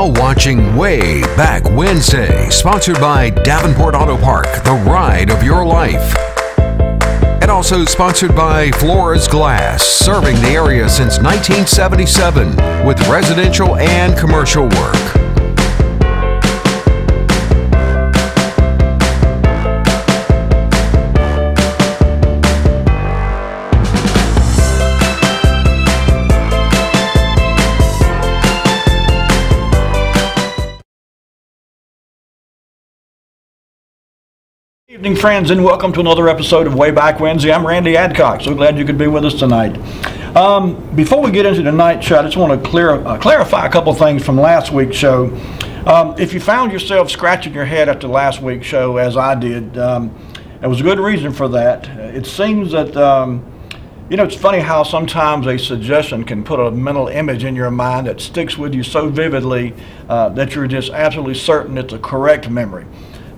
now watching Wayback Wednesday, sponsored by Davenport Auto Park, the ride of your life. And also sponsored by Flores Glass, serving the area since 1977 with residential and commercial work. Good evening, friends, and welcome to another episode of Wayback Wednesday. I'm Randy Adcock. So glad you could be with us tonight. Before we get into tonight's show, I just want to clarify a couple things from last week's show. If you found yourself scratching your head after last week's show, as I did, there was a good reason for that. It seems that, it's funny how sometimes a suggestion can put a mental image in your mind that sticks with you so vividly that you're just absolutely certain it's a correct memory.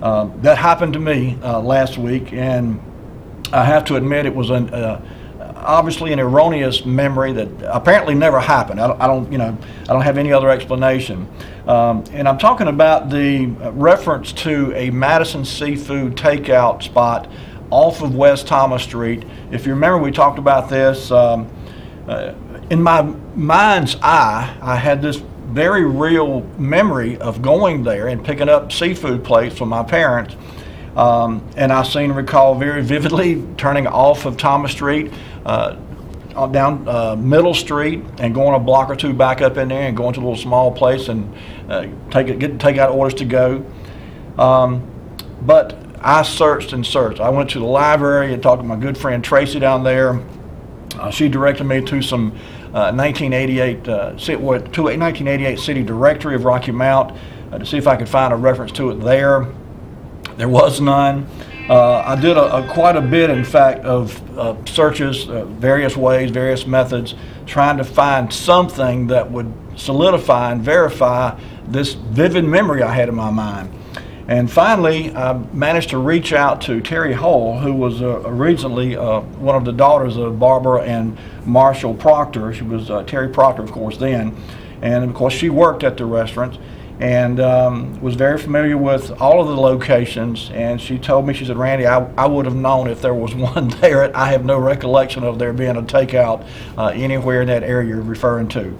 That happened to me last week, and I have to admit it was obviously an erroneous memory that apparently never happened. I don't have any other explanation. And I'm talking about the reference to a Madison seafood takeout spot off of West Thomas Street. If you remember, we talked about this. In my mind's eye, I had this very real memory of going there and picking up seafood plates from my parents, and I seem to recall very vividly turning off of Thomas Street down Middle Street and going a block or two back up in there and going to a little small place and get takeout orders to go. But I searched and searched. I went to the library and talked to my good friend Tracy down there. She directed me to some 1988 city directory of Rocky Mount to see if I could find a reference to it there. There was none. I did quite a bit, in fact, of searches, various ways, various methods, trying to find something that would solidify and verify this vivid memory I had in my mind. And finally, I managed to reach out to Terry Hull, who was originally one of the daughters of Barbara and Marshall Proctor. She was Terry Proctor, of course, then. And, of course, she worked at the restaurant and was very familiar with all of the locations. And she told me, she said, Randy, I would have known if there was one there. I have no recollection of there being a takeout anywhere in that area you're referring to.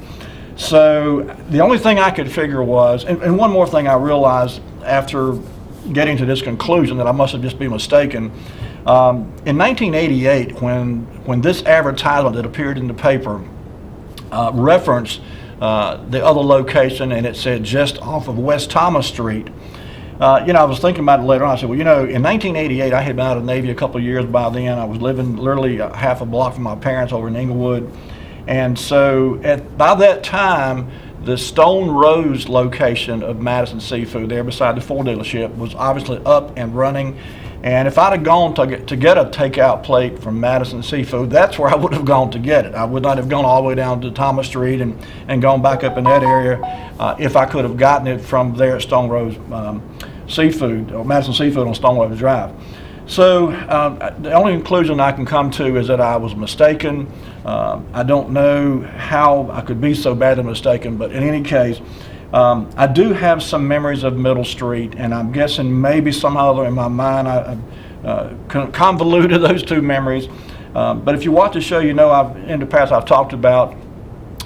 So the only thing I could figure was, and one more thing I realized after getting to this conclusion that I must have just been mistaken. In 1988, when this advertisement that appeared in the paper referenced the other location, and it said just off of West Thomas Street, I was thinking about it later on. I said, well, in 1988, I had been out of the Navy a couple of years by then. I was living literally half a block from my parents over in Inglewood. And so by that time, the Stone Rose location of Madison Seafood there beside the Ford dealership was obviously up and running. And if I'd have gone to get a takeout plate from Madison Seafood, that's where I would have gone to get it. I would not have gone all the way down to Thomas Street and gone back up in that area if I could have gotten it from there at Stone Rose Seafood, or Madison Seafood on Stone Rose Drive. So the only conclusion I can come to is that I was mistaken. I don't know how I could be so badly mistaken, but in any case, I do have some memories of Middle Street, and I'm guessing maybe somehow in my mind I convoluted those two memories. But if you watch the show, in the past I've talked about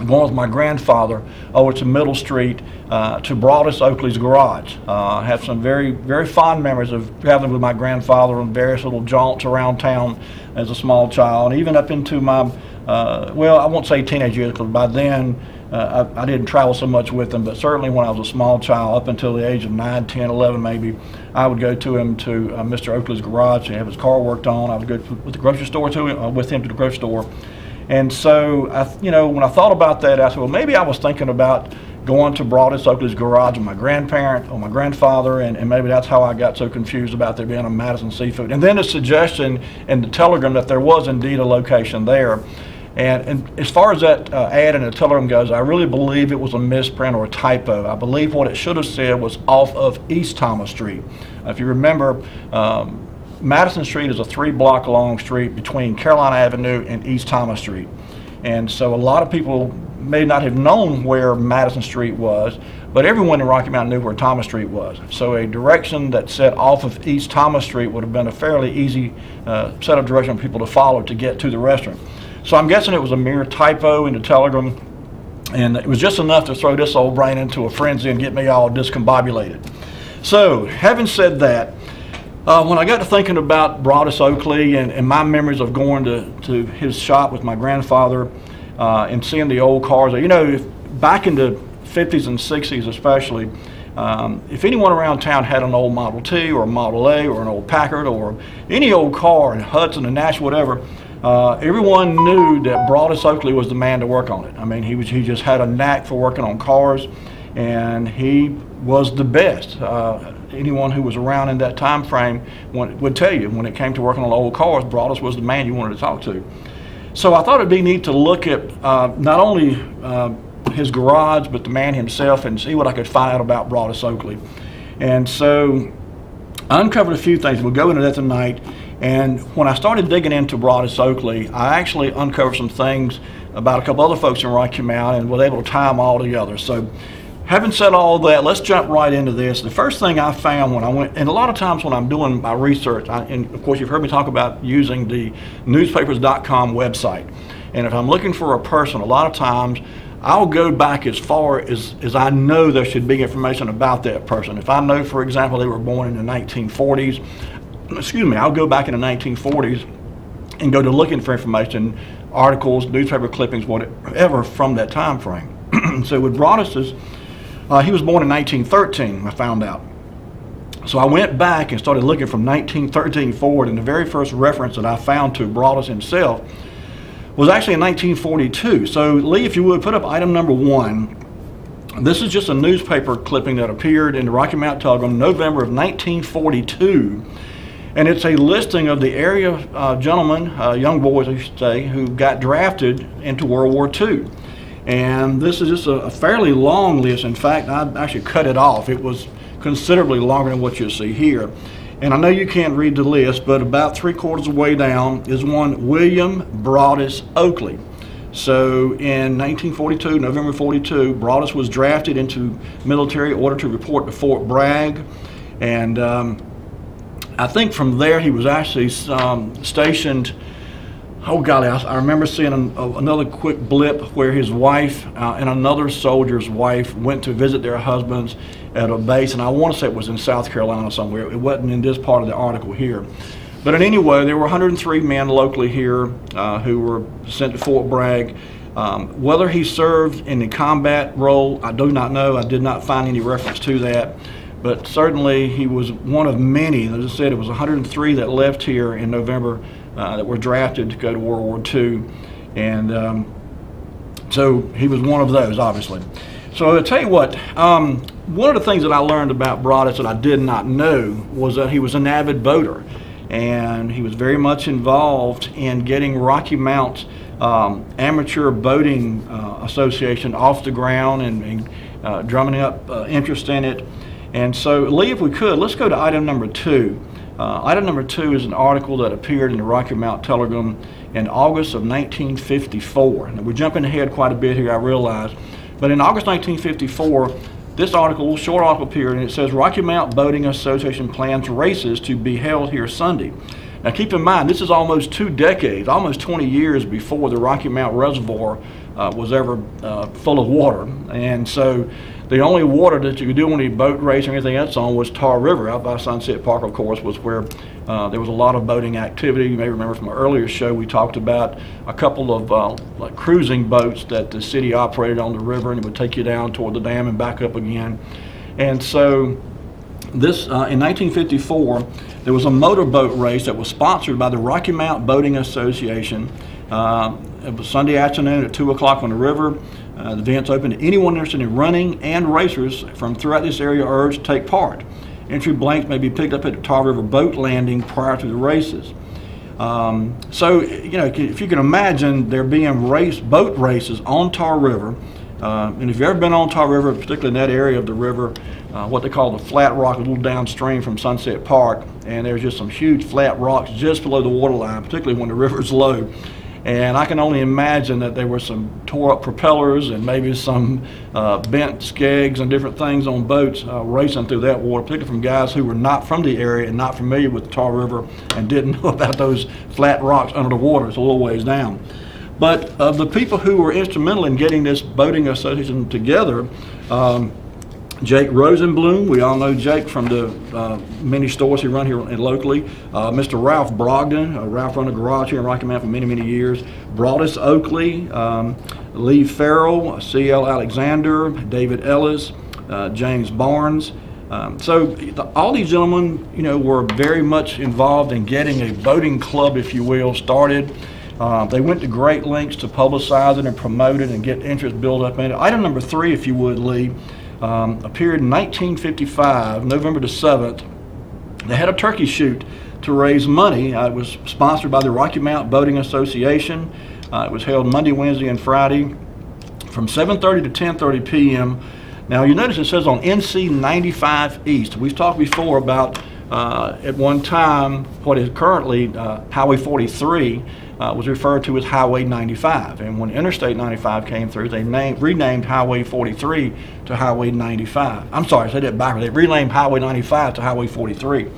going with my grandfather over to Middle Street to Broadus Oakley's garage. I have some very, very fond memories of traveling with my grandfather on various little jaunts around town as a small child, and even up into my, well, I won't say teenage years, because by then I didn't travel so much with him, but certainly when I was a small child, up until the age of 9, 10, 11 maybe, I would go to Mr. Oakley's garage to have his car worked on. I would go with the grocery store with him to the grocery store. And so, when I thought about that, I said, well, maybe I was thinking about going to Broadus Oakley's garage with my grandparent or my grandfather, and maybe that's how I got so confused about there being a Madison Seafood. And then the suggestion in the telegram that there was indeed a location there. And as far as that ad in the telegram goes, I really believe it was a misprint or a typo. I believe what it should have said was off of East Thomas Street. If you remember, Madison Street is a 3-block long street between Carolina Avenue and East Thomas Street. And so a lot of people may not have known where Madison Street was, but everyone in Rocky Mount knew where Thomas Street was. So a direction that set off of East Thomas Street would have been a fairly easy set of direction for people to follow to get to the restaurant. So I'm guessing it was a mere typo in the telegram, and it was just enough to throw this old brain into a frenzy and get me all discombobulated. So having said that, when I got to thinking about Broadus Oakley and my memories of going to his shop with my grandfather and seeing the old cars, you know, back in the 50s and 60s especially, if anyone around town had an old Model T or a Model A or an old Packard or any old car, and Hudson and Nash, whatever, everyone knew that Broadus Oakley was the man to work on it. I mean, he just had a knack for working on cars, and he was the best. Anyone who was around in that time frame would tell you when it came to working on old cars, Broadus was the man you wanted to talk to. So I thought it'd be neat to look at not only his garage, but the man himself, and see what I could find out about Broadus Oakley. And so I uncovered a few things. We'll go into that tonight. And when I started digging into Broadus Oakley, I actually uncovered some things about a couple other folks in Rocky Mount and was able to tie them all together. So having said all that, let's jump right into this. The first thing I found when I went, and a lot of times when I'm doing my research, and of course you've heard me talk about using the newspapers.com website. And if I'm looking for a person, a lot of times I'll go back as far as I know there should be information about that person. If I know, for example, they were born in the 1940s, excuse me, I'll go back in the 1940s and go to looking for information, articles, newspaper clippings, whatever from that time frame. So with Broadus's, he was born in 1913, I found out. So I went back and started looking from 1913 forward, and the very first reference that I found to Broadus himself was actually in 1942. So Lee, if you would, put up item number 1. This is just a newspaper clipping that appeared in the Rocky Mount Telegram, November of 1942. And it's a listing of the area gentlemen, young boys I should say, who got drafted into World War II. And this is just a fairly long list. In fact, I actually cut it off. It was considerably longer than what you'll see here. And I know you can't read the list, but about 3/4 of the way down is one William Broadus Oakley. So in 1942, November 42, Broadus was drafted into military order to report to Fort Bragg. And I think from there he was actually stationed, oh golly, I remember seeing another quick blip where his wife and another soldier's wife went to visit their husbands at a base, and I want to say it was in South Carolina somewhere. It wasn't in this part of the article here. But in any way, there were 103 men locally here who were sent to Fort Bragg. Whether he served in the combat role, I do not know. I did not find any reference to that. But certainly he was one of many. As I said, it was 103 that left here in November that were drafted to go to World War II. And so he was one of those, obviously. So I'll tell you what, one of the things that I learned about Broadus that I did not know was that he was an avid boater. And he was very much involved in getting Rocky Mount Amateur Boating Association off the ground and drumming up interest in it. And so, Lee, if we could, let's go to item number 2. Item number 2 is an article that appeared in the Rocky Mount Telegram in August of 1954. Now, we're jumping ahead quite a bit here, I realize. But in August 1954, this article, short article appeared, and it says, Rocky Mount Boating Association plans races to be held here Sunday. Now, keep in mind, this is almost 2 decades, almost 20 years before the Rocky Mount Reservoir was ever full of water. And so the only water that you could do any boat race or anything else on was Tar River out by Sunset Park, of course, was where there was a lot of boating activity. You may remember from an earlier show we talked about a couple of like cruising boats that the city operated on the river, and it would take you down toward the dam and back up again. And so this, in 1954, there was a motorboat race that was sponsored by the Rocky Mount Boating Association. It was Sunday afternoon at 2 o'clock on the river. The event's open to anyone interested in running, and racers from throughout this area are urged to take part. Entry blanks may be picked up at the Tar River boat landing prior to the races. So, you know, if you can imagine there being boat races on Tar River, and if you've ever been on Tar River, particularly in that area of the river, what they call the flat rock, a little downstream from Sunset Park, and there's just some huge flat rocks just below the water line, particularly when the river's low. And I can only imagine that there were some tore up propellers and maybe some bent skegs and different things on boats racing through that water, particularly from guys who were not from the area and not familiar with the Tar River and didn't know about those flat rocks under the water. It's a little ways down. But of the people who were instrumental in getting this boating association together, Jake Rosenblum, we all know Jake from the many stores he run here locally. Mr. Ralph Brogdon, Ralph run a garage here in Rocky Mount for many, many years. Broadus Oakley, Lee Farrell, C.L. Alexander, David Ellis, James Barnes. All these gentlemen, were very much involved in getting a boating club, if you will, started. They went to great lengths to publicize it and promote it and get interest built up in it. Item number 3, if you would, Lee, appeared in 1955, November the 7th. They had a turkey shoot to raise money. It was sponsored by the Rocky Mount Boating Association. It was held Monday, Wednesday, and Friday from 7:30 to 10:30 p.m. Now you notice it says on NC 95 East. We've talked before about at one time what is currently Highway 43 was referred to as Highway 95, and when Interstate 95 came through, they renamed Highway 43 to Highway 95. I'm sorry, I said that backwards. They renamed Highway 95 to Highway 43.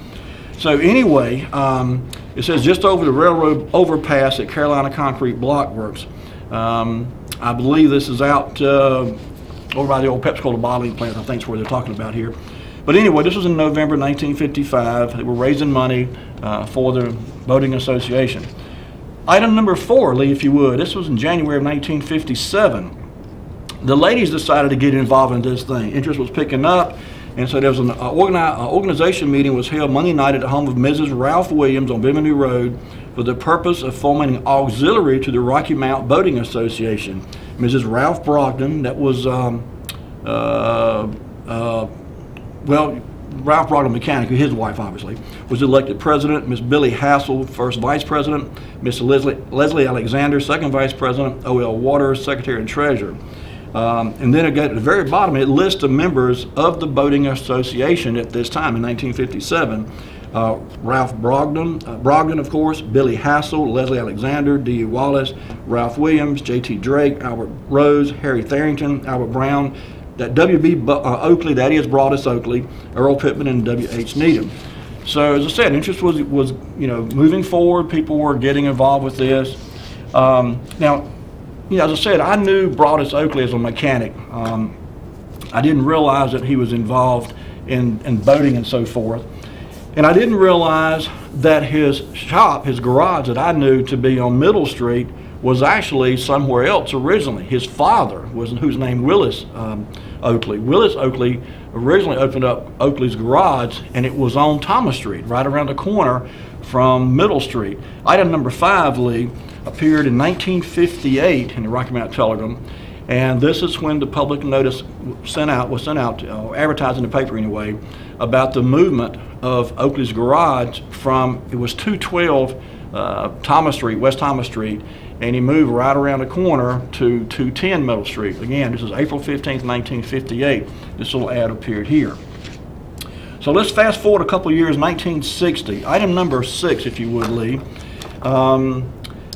So anyway, it says just over the railroad overpass at Carolina Concrete Block Works. I believe this is out over by the old Pepsi-Cola bottling plant. I think is where they're talking about here. But anyway, this was in November 1955. They were raising money for the Boating Association. Item number 4, Lee, if you would. This was in January of 1957. The ladies decided to get involved in this thing. Interest was picking up, and so there was an organization meeting was held Monday night at the home of Mrs. Ralph Williams on Bimini Road for the purpose of forming an auxiliary to the Rocky Mount Boating Association. Mrs. Ralph Brogdon, that was, Ralph Brogdon Mechanic, his wife obviously, was elected president. Miss Billy Hassel, first vice president. Miss Leslie Alexander, second vice president. O.L. Waters, secretary and treasurer. And then again, at the very bottom, it lists the members of the Boating Association at this time in 1957. Ralph Brogdon, of course, Billy Hassel, Leslie Alexander, D.E. Wallace, Ralph Williams, J.T. Drake, Albert Rose, Harry Tharrington, Albert Brown, that W.B. Oakley, that is Broadus Oakley, Earl Pittman, and W.H. Needham. So as I said, interest was moving forward. People were getting involved with this. Now, as I said, I knew Broadus Oakley as a mechanic. I didn't realize that he was involved in boating and so forth. And I didn't realize that his shop, his garage that I knew to be on Middle Street, was actually somewhere else originally. His father, whose name Willis Oakley. Willis Oakley originally opened up Oakley's garage, and it was on Thomas Street, right around the corner from Middle Street. Item number 5, Lee, appeared in 1958 in the Rocky Mount Telegram, and this is when the public notice was sent out, advertised in the paper anyway, about the movement of Oakley's garage from, it was 212 Thomas Street, West Thomas Street, and he moved right around the corner to 210 Middle Street. Again, this is April 15th, 1958. This little ad appeared here. So let's fast forward a couple years, 1960. Item number 6, if you would, Lee.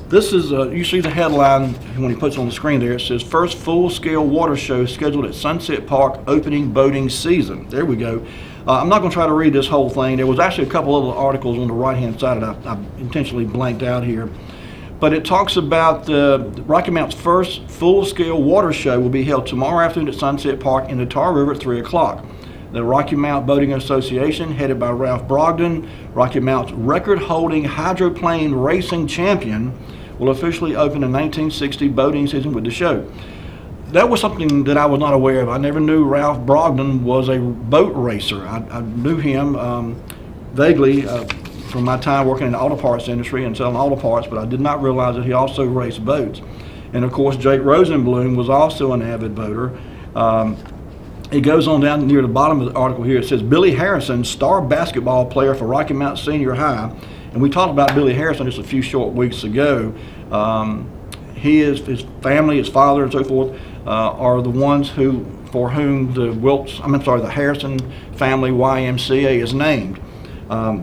This is, you see the headline when he puts it on the screen there. It says, first full-scale water show scheduled at Sunset Park, opening boating season. There we go. I'm not going to try to read this whole thing. There was actually a couple other articles on the right-hand side that I intentionally blanked out here. But it talks about the Rocky Mount's first full-scale water show will be held tomorrow afternoon at Sunset Park in the Tar River at 3 o'clock. The Rocky Mount Boating Association, headed by Ralph Brogdon, Rocky Mount's record-holding hydroplane racing champion, will officially open the 1960 boating season with the show. That was something that I was not aware of. I never knew Ralph Brogdon was a boat racer. I knew him vaguely from my time working in the auto parts industry and selling auto parts, but I did not realize that he also raced boats. And of course, Jake Rosenblum was also an avid boater. It goes on down near the bottom of the article here. It says, Billy Harrison, star basketball player for Rocky Mount Senior High. And we talked about Billy Harrison just a few short weeks ago. His family, his father and so forth, are the ones for whom the Harrison family YMCA is named.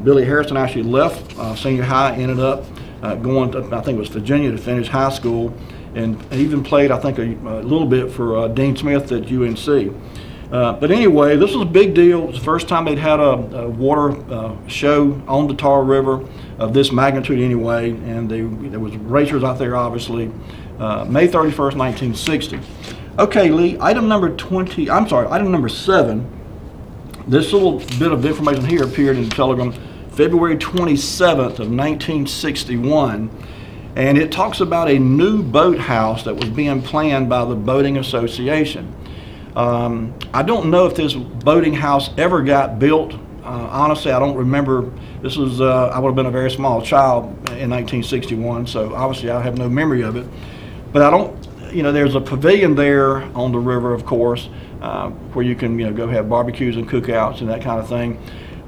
Billy Harrison actually left senior high, ended up going to, I think it was Virginia, to finish high school, and even played, I think, a little bit for Dean Smith at UNC. But anyway, this was a big deal. It was the first time they'd had a water show on the Tar River of this magnitude anyway, and there was racers out there, obviously. May 31st, 1960. Okay, Lee, item number 7. This little bit of information here appeared in the Telegram February 27th of 1961, and it talks about a new boathouse that was being planned by the Boating Association. I don't know if this boating house ever got built. Honestly, I don't remember. This was, I would have been a very small child in 1961, so obviously I have no memory of it. But I don't, there's a pavilion there on the river, of course, where you can, go have barbecues and cookouts and that kind of thing.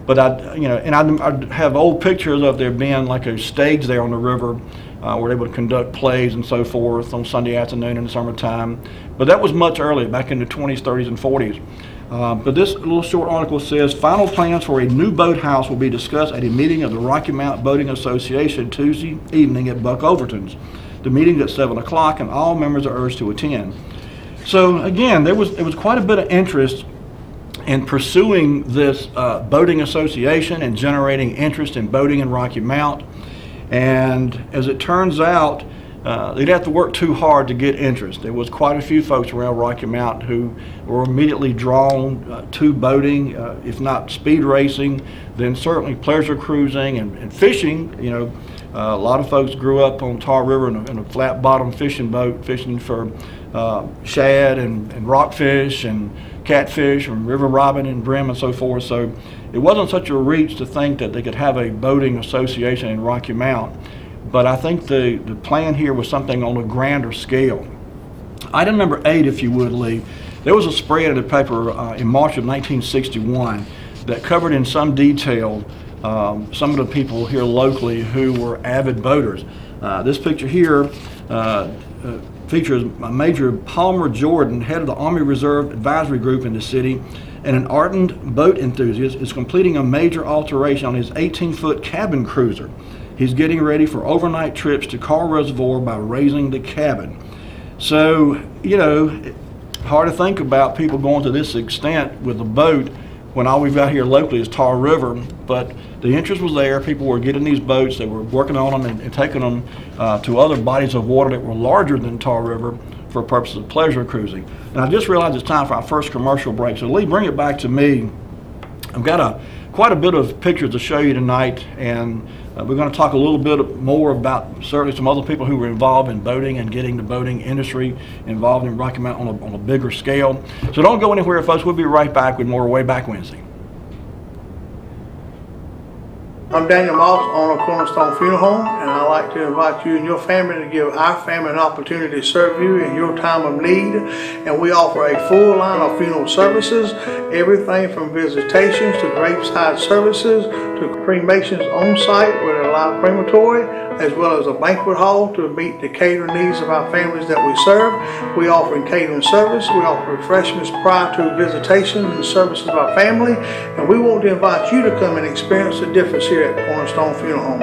But I have old pictures of there being like a stage there on the river where they would conduct plays and so forth on Sunday afternoon in the summertime. But that was much earlier, back in the 20s, 30s, and 40s. But this little short article says, final plans for a new boathouse will be discussed at a meeting of the Rocky Mount Boating Association Tuesday evening at Buck Overton's. The meeting's at 7 o'clock, and all members are urged to attend. So again, there was quite a bit of interest in pursuing this boating association and generating interest in boating in Rocky Mount. And as it turns out, they'd have to work too hard to get interest. There was quite a few folks around Rocky Mount who were immediately drawn to boating, if not speed racing, then certainly pleasure cruising and fishing. A lot of folks grew up on Tar River in a flat bottom fishing boat, fishing for shad and rockfish and catfish and river robin and brim and so forth. So it wasn't such a reach to think that they could have a boating association in Rocky Mount. But I think the plan here was something on a grander scale. Item number 8, if you would, Lee. There was a spread in the paper in March of 1961 that covered in some detail some of the people here locally who were avid boaters. This picture here features Major Palmer Jordan, head of the Army Reserve Advisory Group in the city, and an ardent boat enthusiast is completing a major alteration on his 18-foot cabin cruiser. He's getting ready for overnight trips to Carl Reservoir by raising the cabin. So, hard to think about people going to this extent with a boat when all we've got here locally is Tar River, but the interest was there. People were getting these boats, they were working on them and taking them to other bodies of water that were larger than Tar River for purposes of pleasure cruising. And I just realized it's time for our first commercial break. So Lee, bring it back to me. I've got quite a bit of pictures to show you tonight, and we're going to talk a little bit more about certainly some other people who were involved in boating and getting the boating industry involved in Rocky Mount on a bigger scale. So don't go anywhere, folks. We'll be right back with more Wayback Wednesday. I'm Daniel Moss, owner of Cornerstone Funeral Home, and I'd like to invite you and your family to give our family an opportunity to serve you in your time of need. And we offer a full line of funeral services, everything from visitations to graveside services to cremations on site with a live crematory, as well as a banquet hall to meet the catering needs of our families that we serve. We offer catering service, we offer refreshments prior to visitations and services of our family, and we want to invite you to come and experience the difference here at Cornerstone Funeral Home.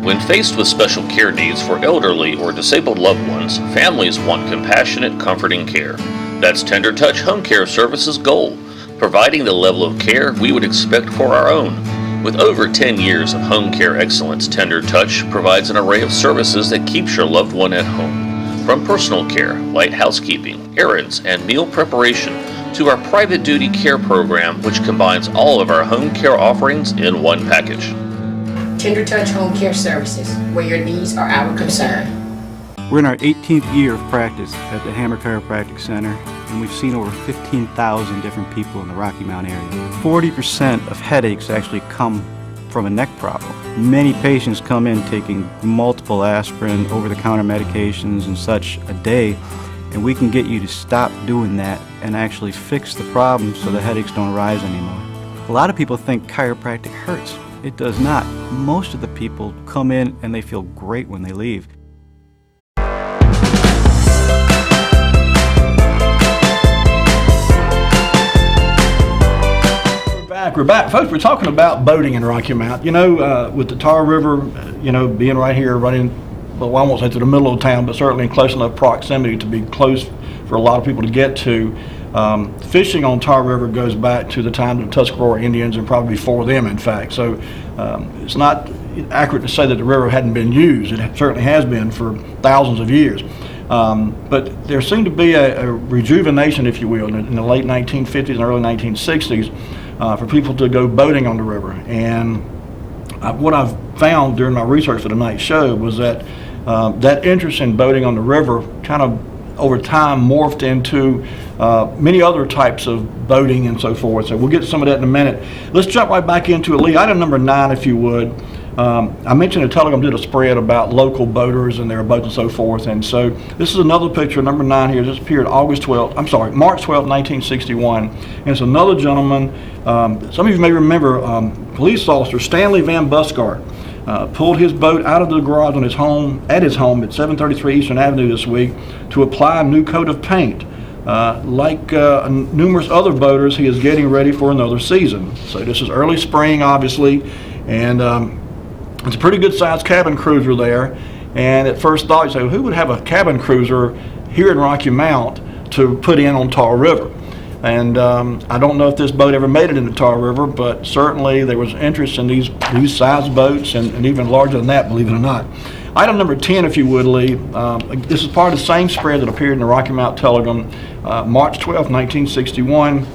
When faced with special care needs for elderly or disabled loved ones, families want compassionate, comforting care. That's Tender Touch Home Care Services' goal, providing the level of care we would expect for our own. With over 10 years of home care excellence, Tender Touch provides an array of services that keeps your loved one at home. From personal care, light housekeeping, errands, and meal preparation, to our private duty care program, which combines all of our home care offerings in one package. Tender Touch Home Care Services, where your needs are our concern. We're in our 18th year of practice at the Hammer Chiropractic Center, and we've seen over 15,000 different people in the Rocky Mount area. 40% of headaches actually come from a neck problem. Many patients come in taking multiple aspirin, over-the-counter medications and such a day, and we can get you to stop doing that and actually fix the problem so the headaches don't rise anymore. A lot of people think chiropractic hurts. It does not. Most of the people come in and they feel great when they leave. We're back, folks. We're talking about boating in Rocky Mount. You know, with the Tar River, you know, being right here, running, well, I won't say to the middle of town, but certainly in close enough proximity to be close for a lot of people to get to. Fishing on Tar River goes back to the time of the Tuscarora Indians and probably before them, in fact. So it's not accurate to say that the river hadn't been used. It certainly has been for thousands of years. But there seemed to be a rejuvenation, if you will, in the late 1950s and early 1960s for people to go boating on the river. And what I've found during my research for tonight's show was that that interest in boating on the river kind of over time morphed into many other types of boating and so forth. So we'll get to some of that in a minute. Let's jump right back into it. Lee, item number 9, if you would. I mentioned the Telegram did a spread about local boaters and their boats and so forth, and so this is another picture, number 9 here. This appeared March 12, 1961, and it's another gentleman. Some of you may remember police officer Stanley Van Buskart pulled his boat out of the garage on his home at 733 Eastern Avenue this week to apply a new coat of paint. Like numerous other boaters, he is getting ready for another season. So this is early spring, obviously, and it's a pretty good sized cabin cruiser there. And at first thought, you say, well, who would have a cabin cruiser here in Rocky Mount to put in on Tar River? And I don't know if this boat ever made it into Tar River, but certainly there was interest in these size boats, and even larger than that, believe it or not. Item number 10, if you would, Lee. This is part of the same spread that appeared in the Rocky Mount Telegram, March 12, 1961.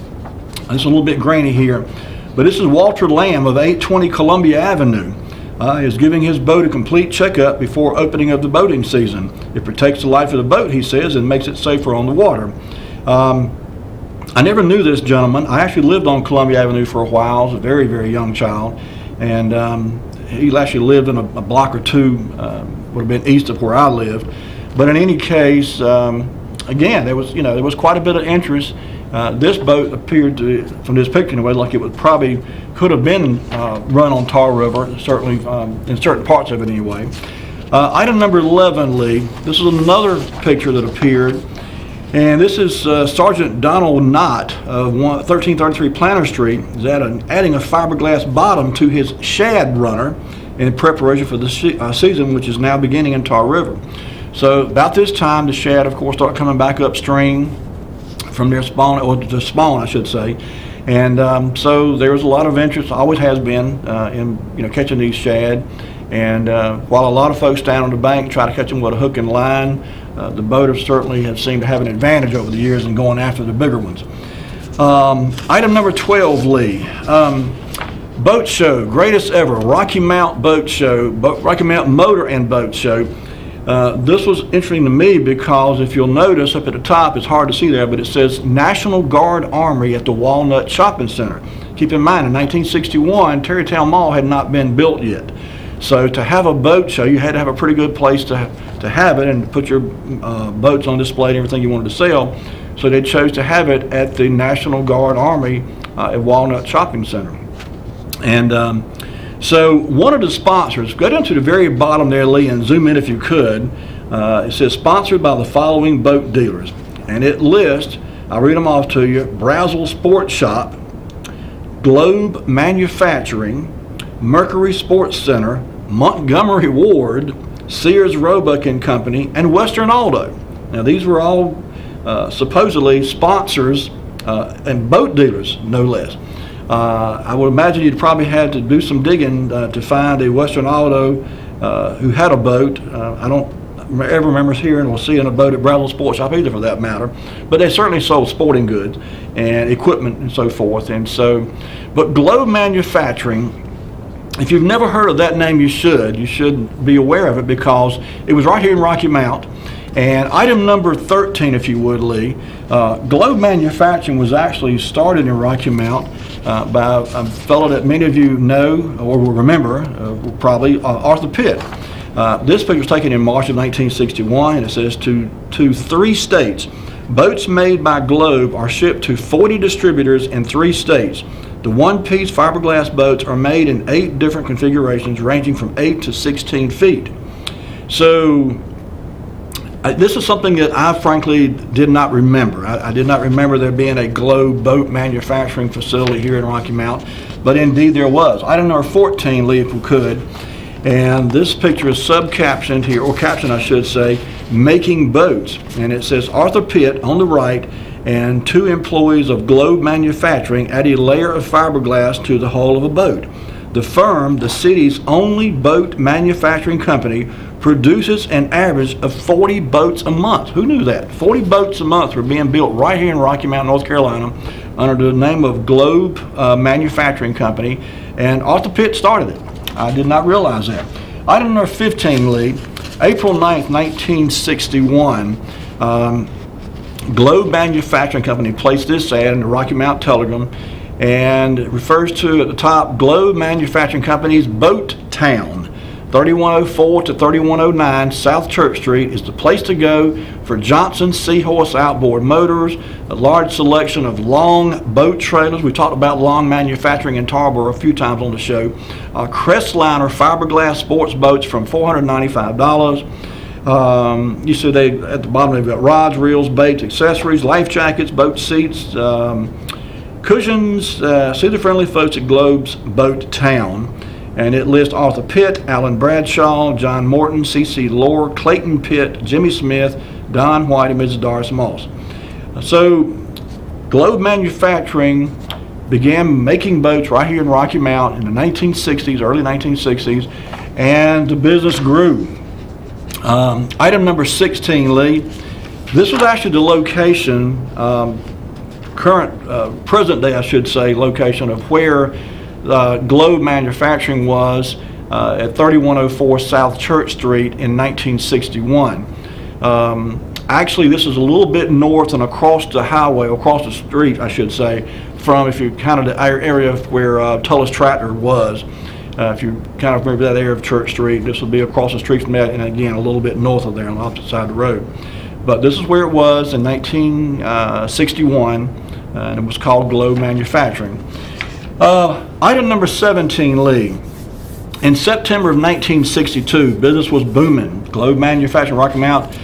It's a little bit grainy here, but this is Walter Lamb of 820 Columbia Avenue. Is giving his boat a complete checkup before opening of the boating season. It protects the life of the boat, he says, and makes it safer on the water. I never knew this gentleman. I actually lived on Columbia Avenue for a while. I was a very, very young child, and he actually lived in a block or two, would have been east of where I lived. But in any case, again, there was quite a bit of interest. This boat appeared to, from this picture anyway, like it would probably could have been run on Tar River, certainly in certain parts of it anyway. Item number 11, Lee. This is another picture that appeared, and this is Sergeant Donald Knott of 1333 Planter Street is adding a fiberglass bottom to his shad runner in preparation for the season, which is now beginning in Tar River. So about this time, the shad, of course, start coming back upstream from their spawn, or the spawn, I should say, and so there was a lot of interest, always has been, in catching these shad. And while a lot of folks down on the bank try to catch them with a hook and line, the boaters certainly have seemed to have an advantage over the years in going after the bigger ones. Item number 12, Lee. Boat show, greatest ever, Rocky Mount Boat Show, Rocky Mount Motor and Boat Show. This was interesting to me because if you'll notice up at the top, it's hard to see there, but it says National Guard Armory at the Walnut Shopping Center. Keep in mind, in 1961, Tarrytown Mall had not been built yet. So to have a boat show, you had to have a pretty good place to have it and put your boats on display and everything you wanted to sell. So they chose to have it at the National Guard Armory at Walnut Shopping Center. And so one of the sponsors, go down to the very bottom there, Lee, and zoom in if you could. It says sponsored by the following boat dealers. And it lists, I'll read them off to you, Brazel Sports Shop, Globe Manufacturing, Mercury Sports Center, Montgomery Ward, Sears Roebuck and Company, and Western Aldo. Now these were all supposedly sponsors and boat dealers, no less. I would imagine you'd probably had to do some digging to find a Western Aldo who had a boat. I don't ever remember hearing or seeing a boat at Brazel Sports Shop either, for that matter. But they certainly sold sporting goods and equipment and so forth. And so, but Globe Manufacturing, if you've never heard of that name, you should be aware of it because it was right here in Rocky Mount. And item number 13, if you would, Lee, Globe Manufacturing was actually started in Rocky Mount by a fellow that many of you know or will remember, probably, Arthur Pitt. This picture was taken in March of 1961, and it says to 3 states, boats made by Globe are shipped to 40 distributors in 3 states. The one-piece fiberglass boats are made in 8 different configurations ranging from 8 to 16 feet. So This is something that I frankly did not remember. I did not remember there being a Globe boat manufacturing facility here in Rocky Mount, but indeed there was. Item number 14, Lee, if we could. And this picture is sub-captioned here, or captioned I should say, making boats. And it says Arthur Pitt on the right and 2 employees of Globe Manufacturing add a layer of fiberglass to the hull of a boat. The firm, the city's only boat manufacturing company, produces an average of 40 boats a month. Who knew that? 40 boats a month were being built right here in Rocky Mount, North Carolina, under the name of Globe Manufacturing Company, and Arthur Pitt started it. I did not realize that. Item number 15, Lee. April 9th, 1961, Globe Manufacturing Company placed this ad in the Rocky Mount Telegram, and it refers to at the top Globe Manufacturing Company's Boat Town. 3104 to 3109 South Church Street is the place to go for Johnson Seahorse outboard motors, a large selection of long boat trailers. We talked about Long Manufacturing in Tarboro a few times on the show. Crestliner fiberglass sports boats from $495. You see they at the bottom they've got rods, reels, baits, accessories, life jackets, boat seats, cushions. See the friendly folks at Globe's Boat Town. And it lists Arthur Pitt, Alan Bradshaw, John Morton, C.C. Lohr, Clayton Pitt, Jimmy Smith, Don White, and Mrs. Doris Moss. So Globe Manufacturing began making boats right here in Rocky Mount in the 1960s, early 1960s, and the business grew. Item number 16, Lee. This was actually the location, present day I should say, location of where Globe Manufacturing was at 3104 South Church Street in 1961. Actually, this is a little bit north and across the highway, across the street, I should say, from, if you counted the area where Tullis Tractor was. If you kind of remember that area of Church Street, this would be across the street from that, and again, a little bit north of there on the opposite side of the road. But this is where it was in 1961, and it was called Globe Manufacturing. Item number 17, Lee. In September of 1962, business was booming. Globe Manufacturing Rocky Mount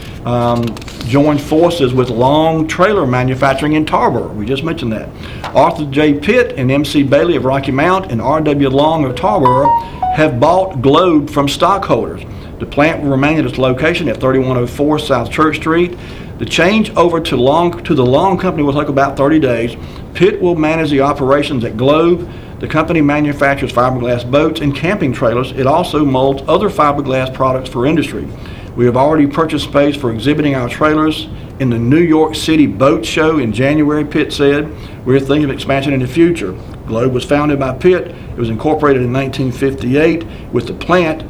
joined forces with Long Trailer Manufacturing in Tarboro. We just mentioned that. Arthur J. Pitt and M.C. Bailey of Rocky Mount and R.W. Long of Tarboro have bought Globe from stockholders. The plant will remain at its location at 3104 South Church Street. The change over to the Long Company will take about 30 days. Pitt will manage the operations at Globe. The company manufactures fiberglass boats and camping trailers. It also molds other fiberglass products for industry. We have already purchased space for exhibiting our trailers in the New York City Boat Show in January, Pitt said. We're thinking of expansion in the future. Globe was founded by Pitt. It was incorporated in 1958 with the plant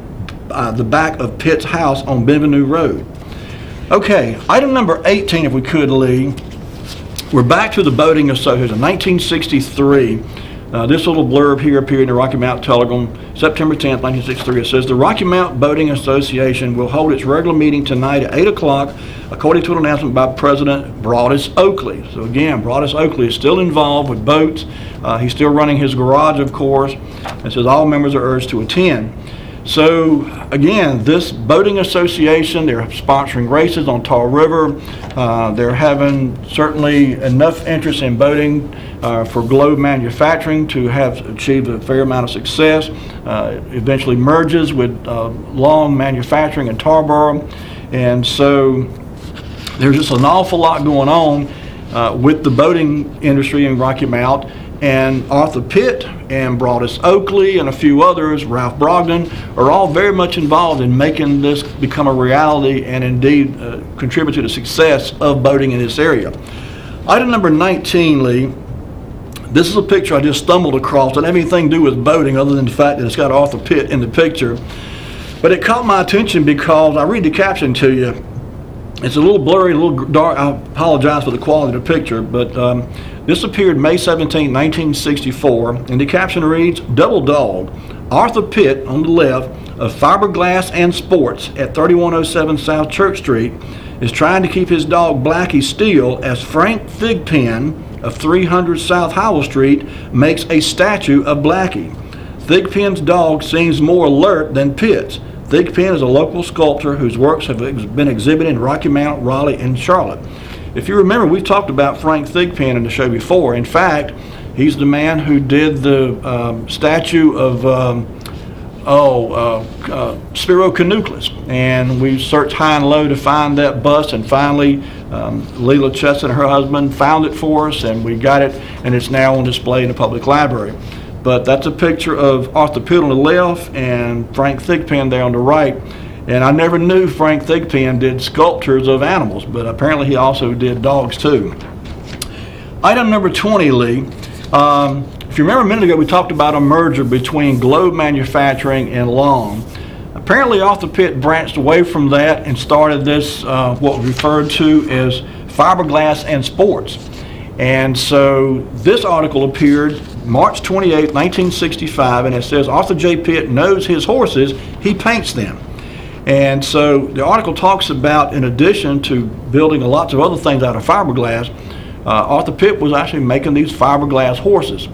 the back of Pitt's house on Bienvenue Road. Okay, item number 18, if we could, Lee. We're back to the Boating Association. 1963, this little blurb here appeared in the Rocky Mount Telegram, September 10th, 1963. It says, the Rocky Mount Boating Association will hold its regular meeting tonight at 8 o'clock, according to an announcement by President Broadus Oakley. So again, Broadus Oakley is still involved with boats. He's still running his garage, of course. It says all members are urged to attend. So again, this boating association, they're sponsoring races on Tar River. They're having certainly enough interest in boating for Globe Manufacturing to have achieved a fair amount of success. Eventually merges with Long Manufacturing in Tarboro. And so there's just an awful lot going on with the boating industry in Rocky Mount. And Arthur Pitt and Broadus Oakley and a few others, Ralph Brogdon, are all very much involved in making this become a reality and indeed contribute to the success of boating in this area. Item number 19, Lee. This is a picture I just stumbled across. It doesn't have anything to do with boating other than the fact that it's got Arthur Pitt in the picture. But it caught my attention because I read the caption to you. It's a little blurry, a little dark. I apologize for the quality of the picture, but this appeared May 17, 1964, and the caption reads, Double Dog, Arthur Pitt on the left of Fiberglass and Sports at 3107 South Church Street is trying to keep his dog Blackie still as Frank Thigpen of 300 South Howell Street makes a statue of Blackie. Thigpen's dog seems more alert than Pitt's. Thigpen is a local sculptor whose works have been exhibited in Rocky Mount, Raleigh, and Charlotte. If you remember, we've talked about Frank Thigpen in the show before. In fact, he's the man who did the statue of Spiro Canouclis, and we searched high and low to find that bust, and finally Leela Chesson and her husband found it for us, and we got it, and it's now on display in the public library. But that's a picture of Arthur Pitt on the left and Frank Thigpen there on the right. And I never knew Frank Thigpen did sculptures of animals, but apparently he also did dogs too. Item number 20, Lee. If you remember a minute ago, we talked about a merger between Globe Manufacturing and Long. Apparently Arthur Pitt branched away from that and started this, what was referred to as fiberglass and sports. And so this article appeared March 28, 1965, and it says, Arthur J. Pitt knows his horses, he paints them. And so the article talks about, in addition to building lots of other things out of fiberglass, Arthur Pitt was actually making these fiberglass horses.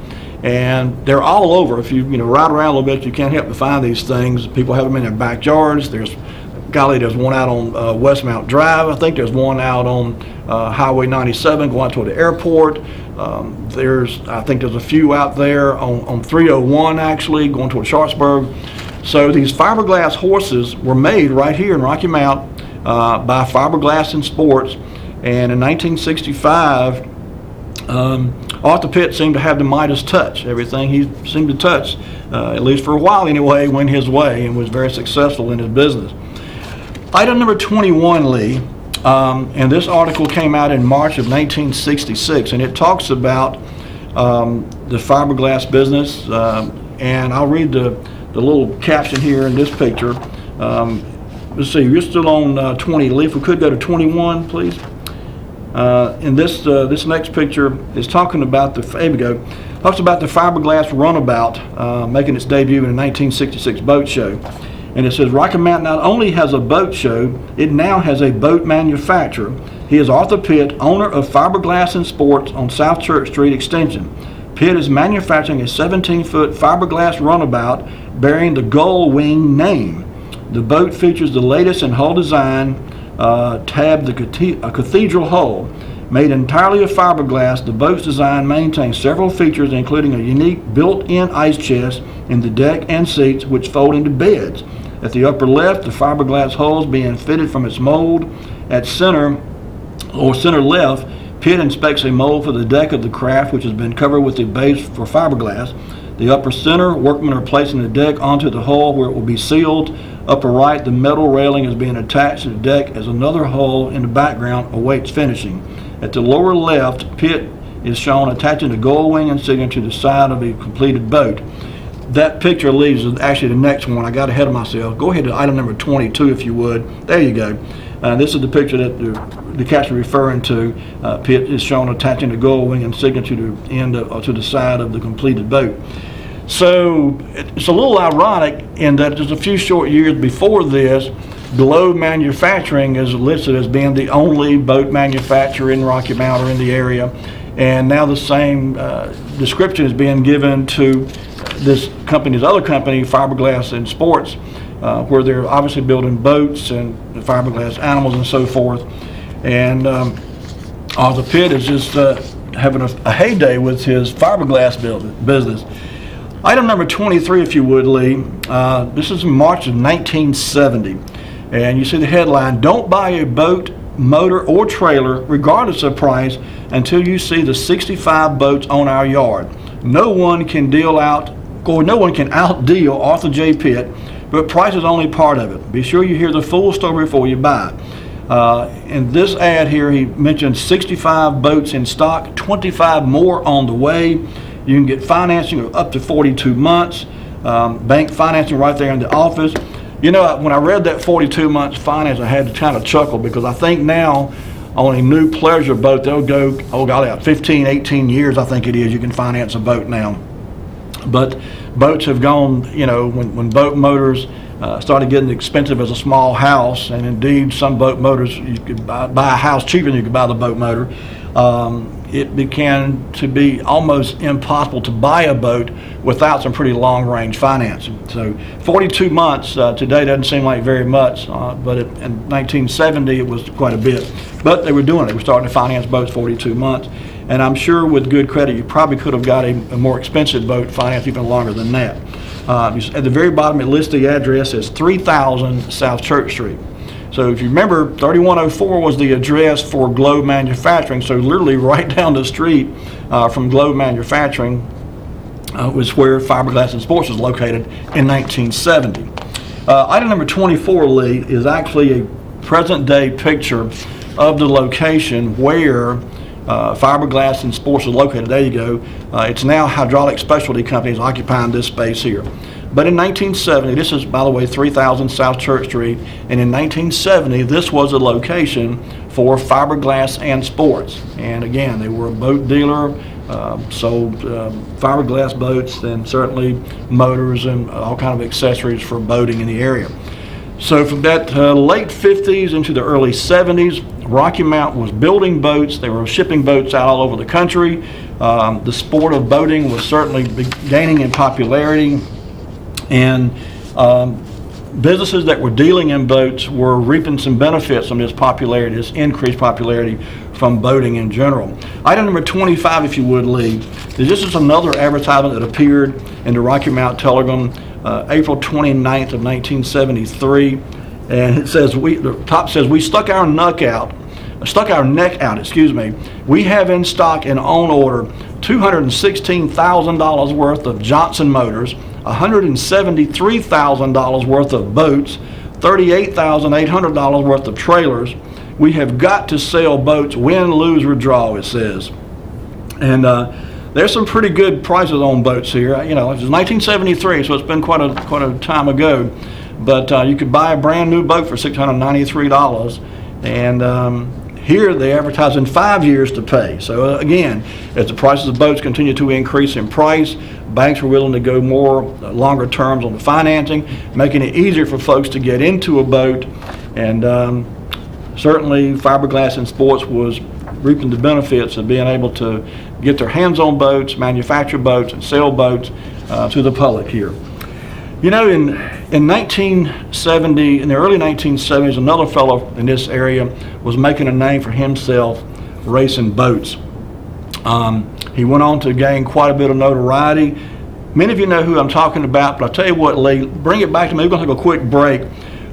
And they're all over. If you ride around a little bit, you can't help but find these things. People have them in their backyards. There's one out on Westmount Drive. I think there's one out on Highway 97 going to the airport. I think there's a few out there on 301 actually going toward Sharpsburg. So these fiberglass horses were made right here in Rocky Mount by Fiberglass and Sports. And in 1965, Arthur Pitt seemed to have the Midas touch. Everything he seemed to touch, at least for a while anyway, went his way and was very successful in his business. Item number 21, Lee, and this article came out in March of 1966, and it talks about the fiberglass business, and I'll read the little caption here in this picture. Let's see, you're still on 20, Lee. If we could go to 21, please. And this next picture is talking about talks about the fiberglass runabout making its debut in the 1966 boat show. And it says, Rocky Mount not only has a boat show, it now has a boat manufacturer. He is Arthur Pitt, owner of Fiberglass and Sports on South Church Street Extension. Pitt is manufacturing a 17-foot fiberglass runabout bearing the Gull Wing name. The boat features the latest in hull design, tabbed a cathedral hull. Made entirely of fiberglass, the boat's design maintains several features, including a unique built-in ice chest in the deck and seats, which fold into beds. At the upper left, the fiberglass hull is being fitted from its mold. At center left, Pitt inspects a mold for the deck of the craft, which has been covered with a base for fiberglass. The upper center, workmen are placing the deck onto the hull where it will be sealed. Upper right, the metal railing is being attached to the deck as another hull in the background awaits finishing. At the lower left, Pitt is shown attaching the gull wing insignia to the side of a completed boat. That picture leaves actually the next one. I got ahead of myself. Go ahead to item number 22 if you would. There you go. This is the picture that the caption referring to. Pitt is shown attaching the gull wing insignia to the end to the side of the completed boat. So it's a little ironic in that just a few short years before this, Globe Manufacturing is listed as being the only boat manufacturer in Rocky Mount or in the area, and now the same description is being given to this other company, Fiberglass and Sports, where they're obviously building boats and fiberglass animals and so forth. And Arthur Pitt is just having a heyday with his fiberglass business. Item number 23, if you would, Lee. This is in March of 1970. And you see the headline, "Don't buy a boat, motor, or trailer, regardless of price, until you see the 65 boats on our yard. No one can outdeal Arthur J. Pitt, but price is only part of it. Be sure you hear the full story before you buy." In this ad here, he mentioned 65 boats in stock, 25 more on the way. You can get financing of up to 42 months, bank financing right there in the office. You know, when I read that 42 months finance, I had to kind of chuckle, because I think now on a new pleasure boat, they'll go, 15, 18 years, I think it is, you can finance a boat now. But boats have gone, you know, when boat motors started getting expensive as a small house, and indeed some boat motors, you could buy a house cheaper than you could buy the boat motor, it began to be almost impossible to buy a boat without some pretty long-range financing. So 42 months today doesn't seem like very much, but in 1970 it was quite a bit. But they were doing it. They were starting to finance boats 42 months. And I'm sure with good credit, you probably could have got a more expensive boat financed even longer than that. At the very bottom, it lists the address as 3000 South Church Street. So if you remember, 3104 was the address for Globe Manufacturing. So literally right down the street from Globe Manufacturing was where Fiberglass and Sports was located in 1970. Item number 24, Lee, is actually a present-day picture of the location where Fiberglass and Sports is located. There you go. It's now Hydraulic Specialty Companies occupying this space here. But in 1970, this is, by the way, 3000 South Church Street, and in 1970, this was a location for Fiberglass and Sports. And again, they were a boat dealer, sold fiberglass boats and certainly motors and all kind of accessories for boating in the area. So from that late 50s into the early 70s, Rocky Mount was building boats. They were shipping boats out all over the country. The sport of boating was certainly gaining in popularity, and businesses that were dealing in boats were reaping some benefits from this popularity, this increased popularity from boating in general. Item number 25, if you would, Lee. This is another advertisement that appeared in the Rocky Mount Telegram April 29th of 1973, and it says, the top says, we stuck our neck out, excuse me. We have in stock and on order $216,000 worth of Johnson motors, $173,000 worth of boats, $38,800 worth of trailers. We have got to sell boats, win, lose, or draw, it says. And there's some pretty good prices on boats here. You know, it was 1973, so it's been quite a time ago. But you could buy a brand new boat for $693, and here they advertise in 5 years to pay. So again, as the prices of boats continue to increase in price, banks are willing to go more longer terms on the financing, making it easier for folks to get into a boat. And certainly Fiberglass and Sports was reaping the benefits of being able to get their hands on boats, manufacture boats, and sell boats to the public here. You know, in 1970, in the early 1970s, another fellow in this area was making a name for himself racing boats. He went on to gain quite a bit of notoriety. Many of you know who I'm talking about, but I'll tell you what, Lee, bring it back to me. We're going to take a quick break.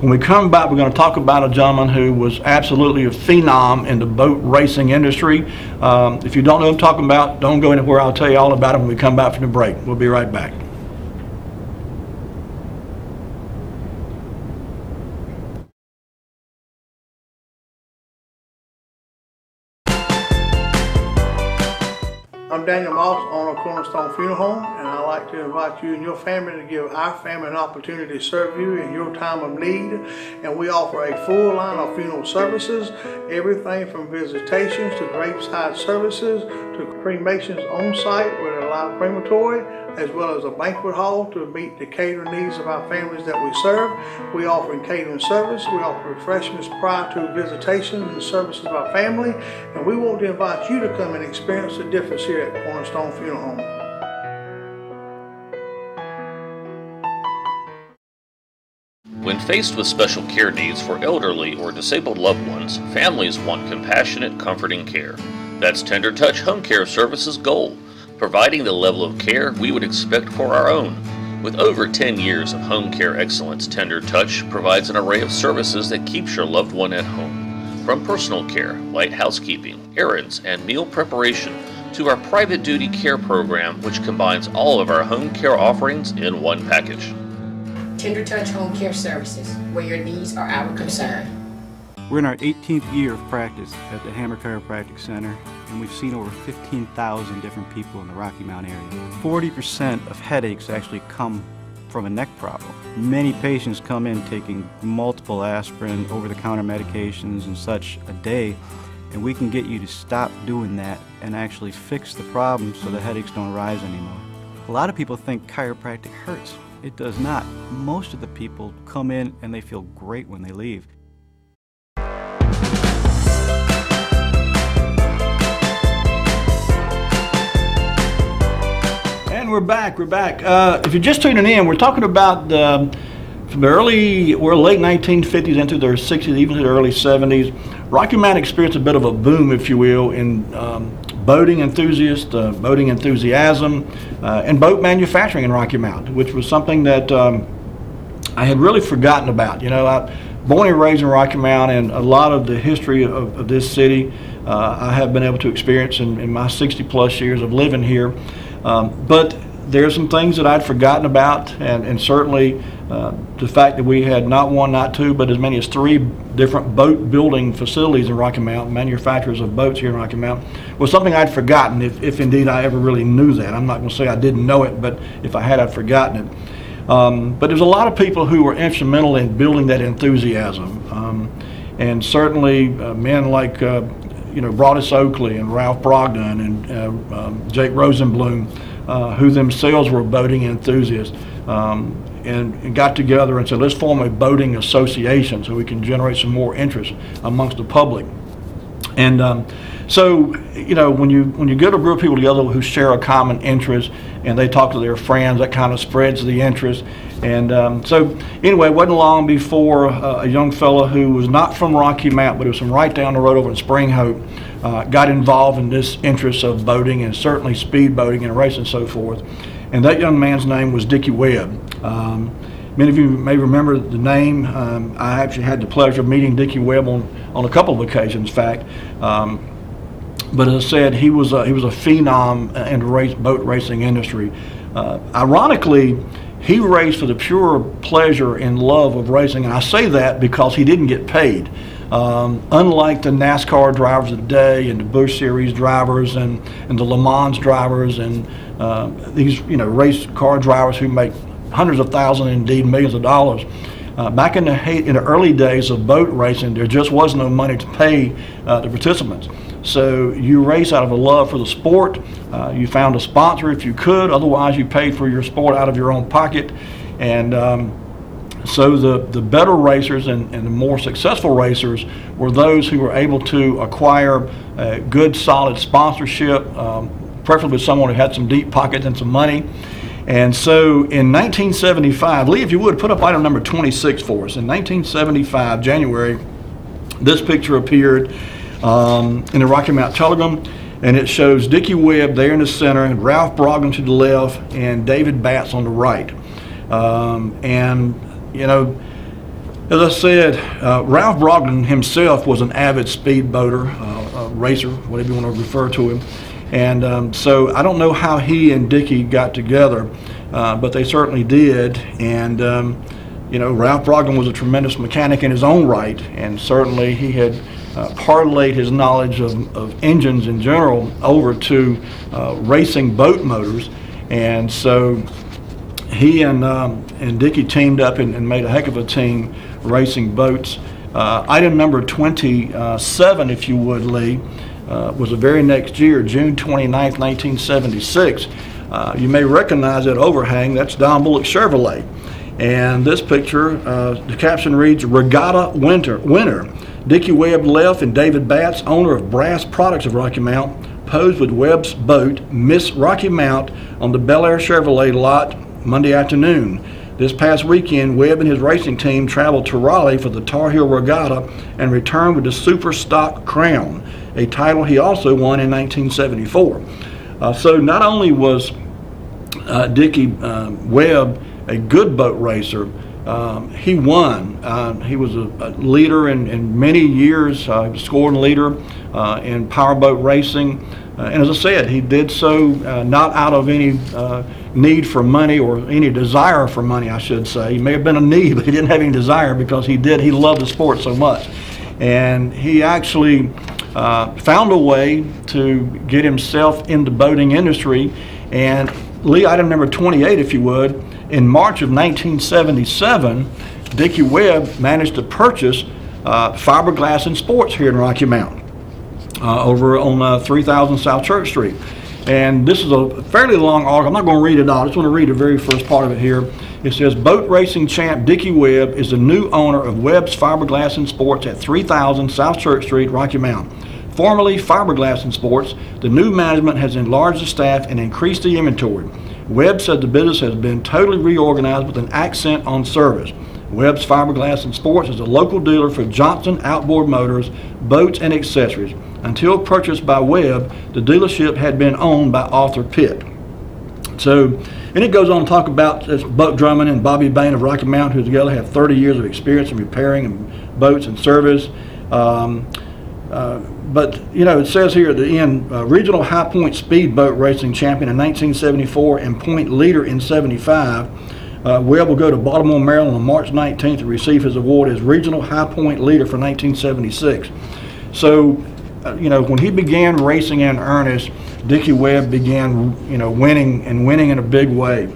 When we come back, we're going to talk about a gentleman who was absolutely a phenom in the boat racing industry. If you don't know who I'm talking about, don't go anywhere. I'll tell you all about it when we come back from the break. We'll be right back. I'm Daniel Moss, owner of Cornerstone Funeral Home, and I'd like to invite you and your family to give our family an opportunity to serve you in your time of need. And we offer a full line of funeral services, everything from visitations to graveside services to cremations on site with a live crematory, as well as a banquet hall to meet the catering needs of our families that we serve. We offer catering service. We offer refreshments prior to visitations and services of our family. And we want to invite you to come and experience the difference here at Cornerstone Funeral Home. When faced with special care needs for elderly or disabled loved ones, families want compassionate, comforting care. That's Tender Touch Home Care Services' goal, providing the level of care we would expect for our own. With over 10 years of home care excellence, Tender Touch provides an array of services that keeps your loved one at home. From personal care, light housekeeping, errands, and meal preparation, to our private duty care program, which combines all of our home care offerings in one package. Tender Touch Home Care Services, where your needs are our concern. We're in our 18th year of practice at the Hammer Chiropractic Center, and we've seen over 15,000 different people in the Rocky Mount area. 40% of headaches actually come from a neck problem. Many patients come in taking multiple aspirin, over-the-counter medications and such a day, and we can get you to stop doing that and actually fix the problem so the headaches don't rise anymore. A lot of people think chiropractic hurts. It does not. Most of the people come in and they feel great when they leave. And we're back. If you're just tuning in, we're talking about from the late 1950s into the 60s, even to the early 70s. Rocky Mount experienced a bit of a boom, if you will, in boating enthusiasts, boating enthusiasm, and boat manufacturing in Rocky Mount, which was something that I had really forgotten about. You know, I born and raised in Rocky Mount, and a lot of the history of this city I have been able to experience in my 60-plus years of living here. But there's some things that I'd forgotten about, and certainly the fact that we had not one, not two, but as many as 3 different boat building facilities in Rocky Mount, manufacturers of boats here in Rocky Mount, was something I'd forgotten, if indeed I ever really knew that. I'm not going to say I didn't know it, but if I had, I'd forgotten it. But there's a lot of people who were instrumental in building that enthusiasm, and certainly men like Broadus Oakley and Ralph Brogdon and Jake Rosenblum, who themselves were boating enthusiasts, and got together and said, let's form a boating association so we can generate some more interest amongst the public. And so, you know, when you get a group of people together who share a common interest and they talk to their friends, that kind of spreads the interest. And so anyway, it wasn't long before a young fellow who was not from Rocky Mount, but it was from right down the road over in Spring Hope, got involved in this interest of boating, and certainly speed boating and racing and so forth. And that young man's name was Dickie Webb. Many of you may remember the name. I actually had the pleasure of meeting Dickie Webb on a couple of occasions, in fact. But as I said, he was a phenom in the boat racing industry. Ironically, he raced for the pure pleasure and love of racing, and I say that because he didn't get paid. Unlike the NASCAR drivers of the day and the Busch Series drivers and the Le Mans drivers and these race car drivers who make hundreds of thousands, indeed millions of dollars. Back in the early days of boat racing, there just was no money to pay the participants. So you race out of a love for the sport. You found a sponsor if you could. Otherwise, you paid for your sport out of your own pocket. And so the better racers and the more successful racers were those who were able to acquire good, solid sponsorship, preferably someone who had some deep pockets and some money. And so in 1975, Lee, if you would, put up item number 26 for us. In 1975, January, this picture appeared in the Rocky Mount Telegram, and it shows Dickie Webb there in the center, and Ralph Brogdon to the left, and David Batts on the right. And, you know, as I said, Ralph Brogdon himself was an avid speed boater, racer, whatever you want to refer to him. And so I don't know how he and Dickie got together, but they certainly did. And you know, Ralph Brogdon was a tremendous mechanic in his own right, and certainly he had parlayed his knowledge of engines in general over to racing boat motors. And so he and Dickie teamed up and made a heck of a team racing boats. Item number 27, if you would, Lee, was the very next year, June 29th, 1976. You may recognize that overhang. That's Don Bullock Chevrolet. And this picture, the caption reads, Regatta Winner. Dickie Webb left and David Batts, owner of Brass Products of Rocky Mount, posed with Webb's boat, Miss Rocky Mount, on the Bel Air Chevrolet lot Monday afternoon. This past weekend, Webb and his racing team traveled to Raleigh for the Tar Heel Regatta and returned with the Super Stock Crown, a title he also won in 1974. So not only was Dickie Webb a good boat racer, he won. He was a leader in many years, scoring leader in powerboat racing. And as I said, he did so not out of any need for money or any desire for money, I should say. He may have been a need, but he didn't have any desire because he loved the sport so much. And he actually found a way to get himself in the boating industry. And Lee, item number 28, if you would, in March of 1977, Dickie Webb managed to purchase Fiberglass and Sports here in Rocky Mount, over on 3000 South Church Street. And this is a fairly long article. I'm not going to read it all. I just want to read the very first part of it here. It says, boat racing champ Dickie Webb is the new owner of Webb's Fiberglass and Sports at 3000 South Church Street, Rocky Mount. Formerly Fiberglass and Sports, the new management has enlarged the staff and increased the inventory. Webb said the business has been totally reorganized with an accent on service. Webb's Fiberglass and Sports is a local dealer for Johnson outboard motors, boats, and accessories. Until purchased by Webb, the dealership had been owned by Arthur Pitt. So, and it goes on to talk about this Buck Drummond and Bobby Bain of Rocky Mount, who together have 30 years of experience in repairing and boats and service. But, you know, it says here at the end, regional high point speedboat racing champion in 1974 and point leader in 75. Webb will go to Baltimore, Maryland on March 19th to receive his award as regional high point leader for 1976. So, you know, when he began racing in earnest, Dickie Webb began, you know, winning in a big way.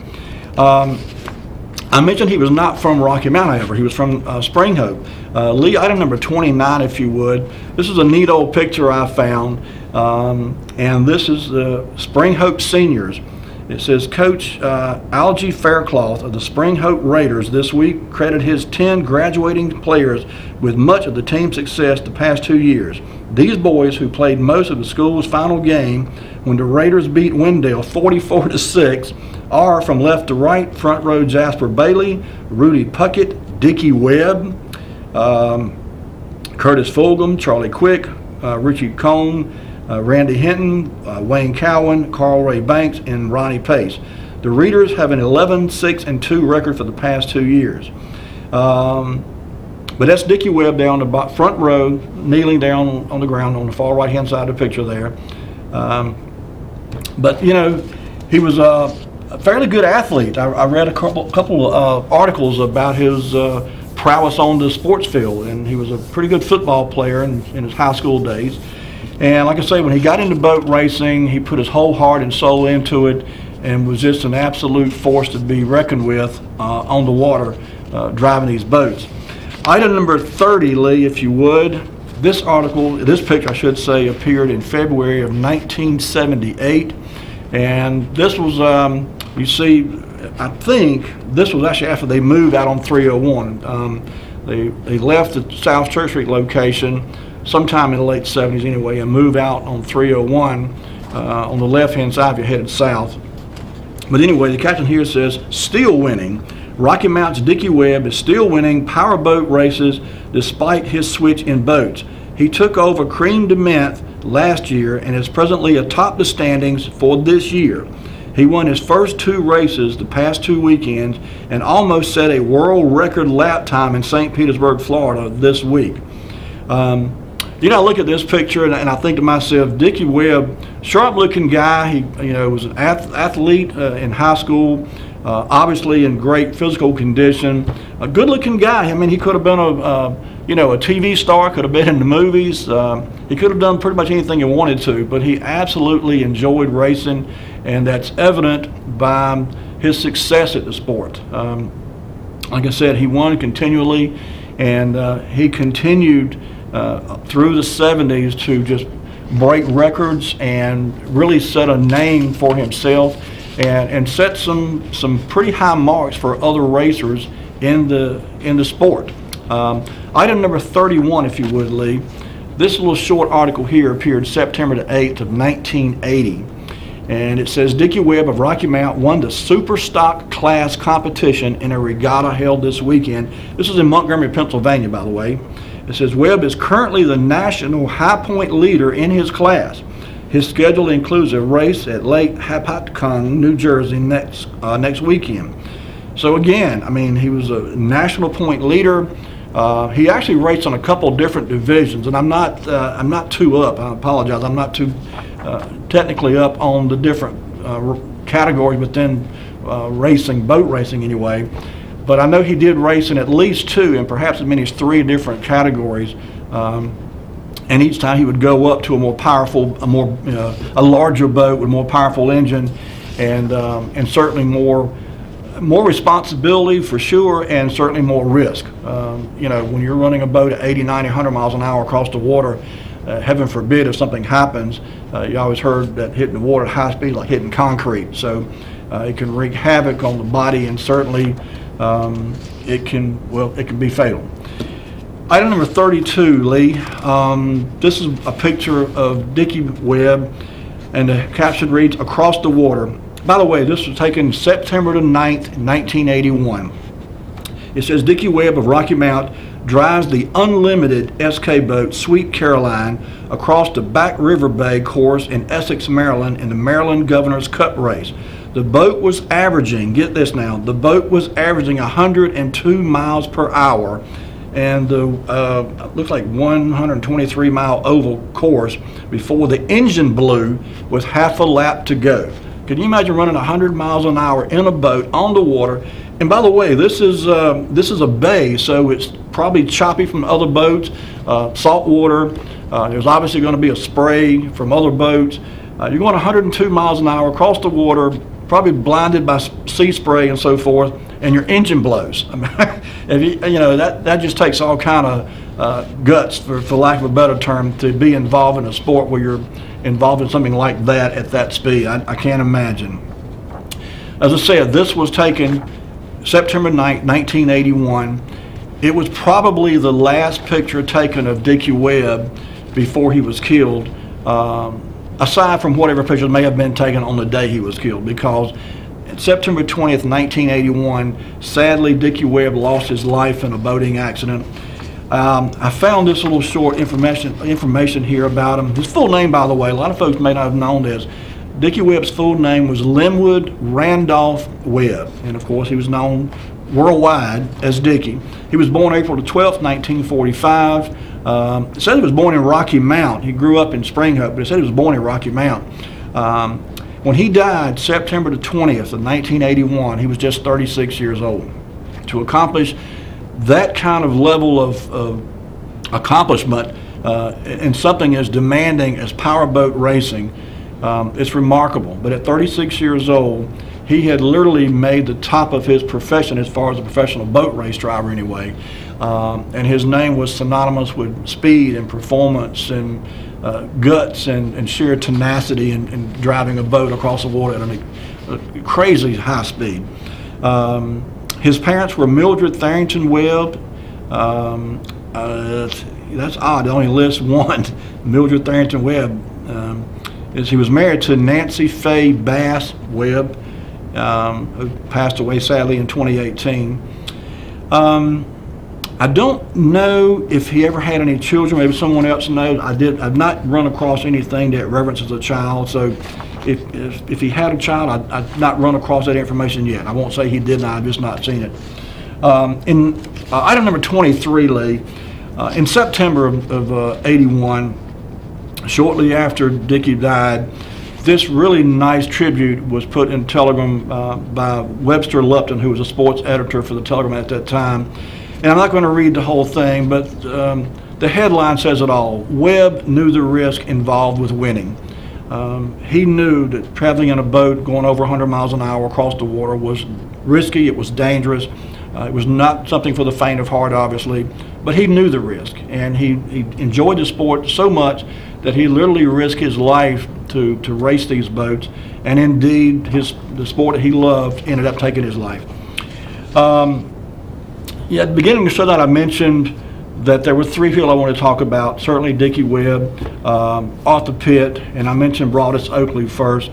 I mentioned he was not from Rocky Mount, however. He was from Spring Hope. Lee, item number 29, if you would. This is a neat old picture I found, and this is the Spring Hope seniors. It says, Coach Algie Faircloth of the Spring Hope Raiders this week credited his 10 graduating players with much of the team's success the past 2 years. These boys, who played most of the school's final game when the Raiders beat Wendell 44-6, are from left to right: front row Jasper Bailey, Rudy Puckett, Dickie Webb, Curtis Fulgham, Charlie Quick, Richie Cohn, Randy Hinton, Wayne Cowan, Carl Ray Banks, and Ronnie Pace. The Raiders have an 11-6-2 record for the past 2 years. But that's Dickie Webb down the front row, kneeling down on the ground on the far right-hand side of the picture there. But, you know, he was a fairly good athlete. I read a couple articles about his prowess on the sports field, and he was a pretty good football player in his high school days. And like I say, when he got into boat racing, he put his whole heart and soul into it and was just an absolute force to be reckoned with on the water, driving these boats. Item number 30, Lee, if you would. This article, this picture I should say, appeared in February of 1978. And this was, you see, I think this was actually after they moved out on 301. They left the South Church Street location sometime in the late 70s anyway, and moved out on 301 on the left-hand side if you're headed south. But anyway, the caption here says, still winning. Rocky Mount's Dickie Webb is still winning powerboat races despite his switch in boats. He took over Cream de Mint last year and is presently atop the standings for this year. He won his first 2 races the past 2 weekends and almost set a world record lap time in St. Petersburg, Florida this week. You know, I look at this picture and I think to myself, Dickie Webb, sharp-looking guy. He, you know, was an athlete in high school, obviously in great physical condition. A good-looking guy. I mean, he could have been you know, a TV star, could have been in the movies. He could have done pretty much anything he wanted to, but he absolutely enjoyed racing, and that's evident by his success at the sport. Like I said, he won continually, and he continued through the 70s to just break records and really set a name for himself, and set some pretty high marks for other racers in the sport. Item number 31, if you would, Lee. This little short article here appeared September the 8th of 1980. And it says, Dickie Webb of Rocky Mount won the Super Stock Class competition in a regatta held this weekend. This is in Montgomery, Pennsylvania, by the way. It says, Webb is currently the national high point leader in his class. His schedule includes a race at Lake Hopatcong, New Jersey next weekend. So again, I mean, he was a national point leader. He actually raced on a couple different divisions, and I'm not too up. I apologize. I'm not too technically up on the different categories within racing, boat racing anyway. But I know he did race in at least 2 and perhaps as many as 3 different categories. And each time he would go up to a more powerful, a larger boat with a more powerful engine, and certainly more responsibility for sure, and certainly more risk. You know, when you're running a boat at 80, 90, 100 miles an hour across the water, heaven forbid if something happens, you always heard that hitting the water at high speed is like hitting concrete. So it can wreak havoc on the body, and certainly it can be fatal. Item number 32, Lee. This is a picture of Dickie Webb, and the caption reads, "Across the water." By the way, this was taken September the 9th, 1981. It says, Dickie Webb of Rocky Mount drives the unlimited SK boat Sweet Caroline across the Back River Bay course in Essex, Maryland in the Maryland Governor's Cup race. The boat was averaging, get this now, the boat was averaging 102 miles per hour, and the looks like 123-mile oval course before the engine blew with half a lap to go. Can you imagine running 100 miles an hour in a boat on the water? And by the way, this is a bay, so it's probably choppy from other boats, salt water. There's obviously going to be a spray from other boats. You're going 102 miles an hour across the water, probably blinded by sea spray and so forth, and your engine blows. I mean, if you know that just takes all kind of guts, for lack of a better term, to be involved in a sport where you're involved in something like that at that speed. I can't imagine. As I said, this was taken September 9th, 1981. It was probably the last picture taken of Dickie Webb before he was killed, aside from whatever pictures may have been taken on the day he was killed, because September 20th, 1981, sadly, Dickie Webb lost his life in a boating accident. I found this little short information here about him. His full name, by the way, a lot of folks may not have known this. Dickie Webb's full name was Linwood Randolph Webb, and of course he was known worldwide as Dickie. He was born April the 12th, 1945. It said he was born in Rocky Mount. He grew up in Spring Hope, but it said he was born in Rocky Mount. When he died September the 20th of 1981, he was just 36 years old. To accomplish that kind of level of accomplishment in something as demanding as powerboat racing, it's remarkable. But at 36 years old, he had literally made the top of his profession as far as a professional boat race driver anyway. And his name was synonymous with speed and performance and guts and sheer tenacity in driving a boat across the water at a crazy high speed. His parents were Mildred Tharrington Webb. That's odd, it only lists one, Mildred Tharrington Webb. He was married to Nancy Faye Bass Webb, who passed away sadly in 2018. I don't know if he ever had any children. Maybe someone else knows. I've not run across anything that references a child. So if he had a child, I've not run across that information yet. I won't say he did not. I've just not seen it. In item number 23, Lee, in September of 81, shortly after Dickie died, this really nice tribute was put in Telegram by Webster Lupton, who was a sports editor for the Telegram at that time. And I'm not going to read the whole thing, but the headline says it all. Webb knew the risk involved with winning. He knew that traveling in a boat going over 100 miles an hour across the water was risky, it was dangerous. It was not something for the faint of heart, obviously, but he knew the risk, and he enjoyed the sport so much that he literally risked his life to race these boats, and indeed the sport that he loved ended up taking his life. Yeah, at the beginning of the show that I mentioned that there were three people I wanted to talk about, certainly Dickie Webb, Arthur Pitt, and I mentioned Broadus Oakley first.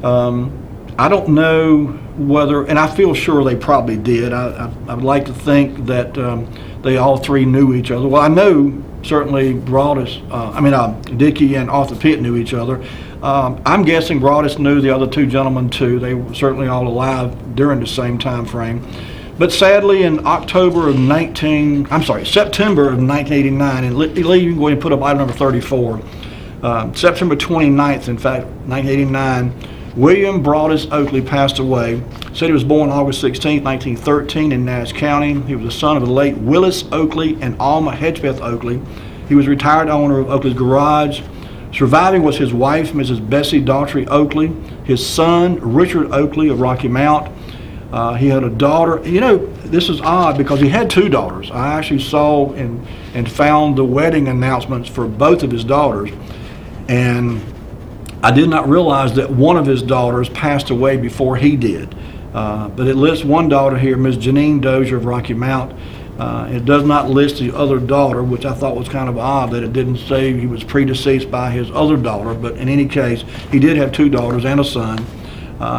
I don't know whether, and I feel sure they probably did. I would like to think that they all three knew each other. Well, I know certainly Dickie and Arthur Pitt knew each other. I'm guessing Broadus knew the other two gentlemen too. They were certainly all alive during the same time frame. But sadly, in September of 1989, and Lee, you can go ahead and put up item number 34. September 29th, in fact, 1989, William Broadus Oakley passed away. Said he was born August 16, 1913 in Nash County. He was the son of the late Willis Oakley and Alma Hedgepeth Oakley. He was retired owner of Oakley's Garage. Surviving was his wife, Mrs. Bessie Daughtry Oakley, his son, Richard Oakley of Rocky Mount, He had a daughter. You know, this is odd because he had two daughters. I actually saw and found the wedding announcements for both of his daughters, and I did not realize that one of his daughters passed away before he did. But it lists one daughter here, Ms. Janine Dozier of Rocky Mount. It does not list the other daughter, which I thought was kind of odd that it didn't say he was predeceased by his other daughter. But in any case, he did have two daughters and a son.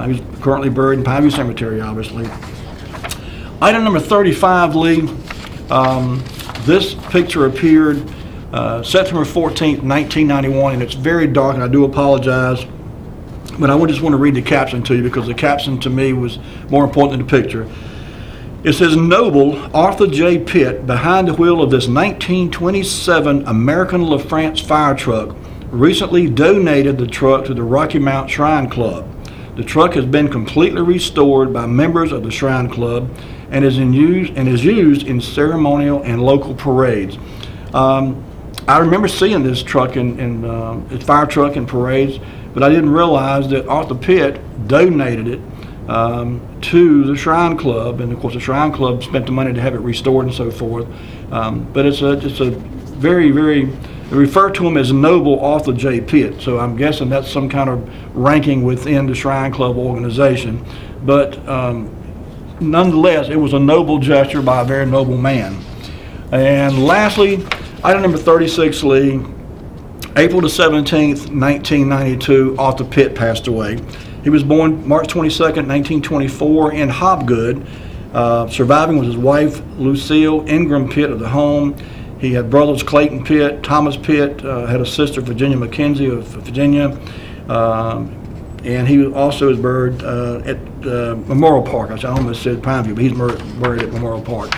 He's currently buried in Pineview Cemetery, obviously. Item number 35, Lee. This picture appeared September 14th, 1991, and it's very dark, and I do apologize. But I just want to read the caption to you because the caption to me was more important than the picture. It says, Noble Arthur J. Pitt, behind the wheel of this 1927 American LaFrance fire truck, recently donated the truck to the Rocky Mount Shrine Club. The truck has been completely restored by members of the Shrine Club and is used in ceremonial and local parades. I remember seeing this truck its fire truck in parades, but I didn't realize that Arthur Pitt donated it to the Shrine Club, and of course the Shrine Club spent the money to have it restored and so forth. But it's a very, very, they refer to him as Noble Arthur J. Pitt, so I'm guessing that's some kind of ranking within the Shrine Club organization. But nonetheless, it was a noble gesture by a very noble man. And lastly, item number 36, Lee. April the 17th, 1992, Arthur Pitt passed away. He was born March 22nd, 1924 in Hobgood. Surviving was his wife, Lucille Ingram Pitt of the home. He had brothers Clayton Pitt, Thomas Pitt, had a sister, Virginia McKenzie of Virginia. And he also is buried at Memorial Park. I almost said Pineview, but he's buried at Memorial Park.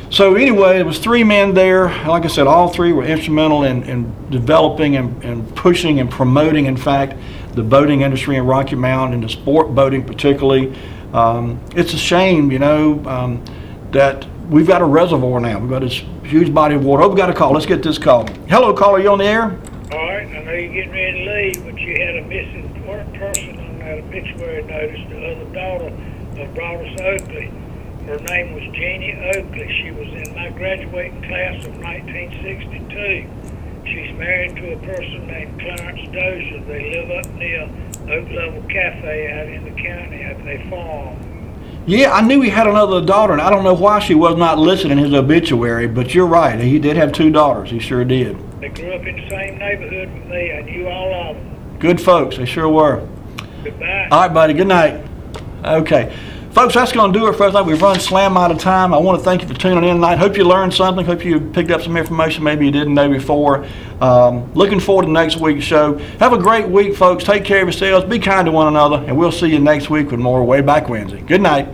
So anyway, there was three men there. Like I said, all three were instrumental in developing and pushing and promoting, in fact, the boating industry in Rocky Mount and the sport boating particularly. It's a shame, you know, that we've got a reservoir now. We've got this huge body of water. Oh, we've got a call. Let's get this call. Hello, caller. You on the air? All right. I know you're getting ready to leave, but you had a missing person on that obituary notice, the other daughter of Broadus Oakley. Her name was Jeannie Oakley. She was in my graduating class of 1962. She's married to a person named Clarence Dozier. They live up near Oak Level Cafe out in the county at their farm. Yeah, I knew he had another daughter, and I don't know why she was not listed in his obituary, but you're right. He did have two daughters. He sure did. They grew up in the same neighborhood with me. I knew all of them. Good folks. They sure were. Goodbye. All right, buddy. Good night. Okay. Folks, that's going to do it for us. We've run slam out of time. I want to thank you for tuning in tonight. Hope you learned something. Hope you picked up some information maybe you didn't know before. Looking forward to next week's show. Have a great week, folks. Take care of yourselves. Be kind to one another. And we'll see you next week with more Wayback Wednesday. Good night.